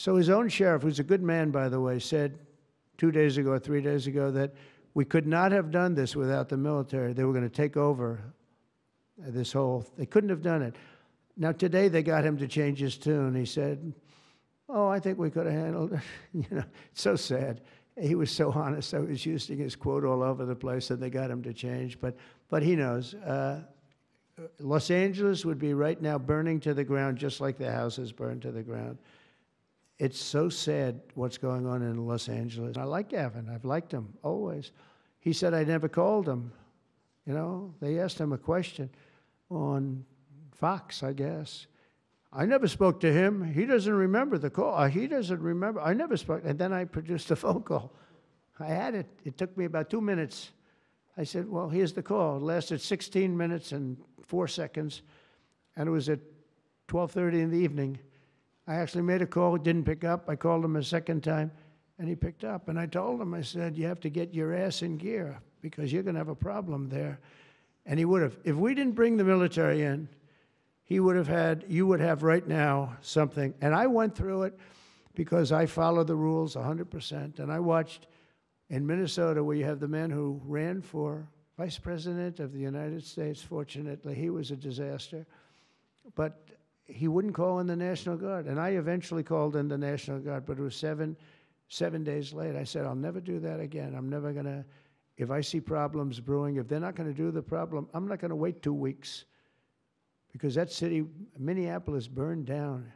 So his own sheriff, who's a good man, by the way, said 2 days ago or 3 days ago that we could not have done this without the military. They were going to take over this whole, they couldn't have done it. Now today they got him to change his tune. He said, oh, I think we could have handled it. You know, it's so sad. He was so honest. I was using his quote all over the place, and they got him to change. But he knows. Los Angeles would be right now burning to the ground, just like the houses burned to the ground. It's so sad what's going on in Los Angeles. I like Gavin. I've liked him always. He said I never called him. You know, they asked him a question on Fox, I guess. I never spoke to him. He doesn't remember the call. He doesn't remember. I never spoke. And then I produced a phone call. I had it. It took me about 2 minutes. I said, well, here's the call. It lasted 16 minutes and 4 seconds. And it was at 12:30 in the evening. I actually made a call, didn't pick up. I called him a second time, and he picked up. And I told him, I said, you have to get your ass in gear because you're going to have a problem there. And he would have. If we didn't bring the military in, he would have had, you would have right now something. And I went through it because I follow the rules 100%. And I watched in Minnesota where you have the man who ran for vice president of the United States. Fortunately, he was a disaster. But he wouldn't call in the National Guard. And I eventually called in the National Guard, but it was seven days late. I said, I'll never do that again. I'm never going to, if I see problems brewing, if they're not going to do the problem, I'm not going to wait 2 weeks. Because that city, Minneapolis, burned down.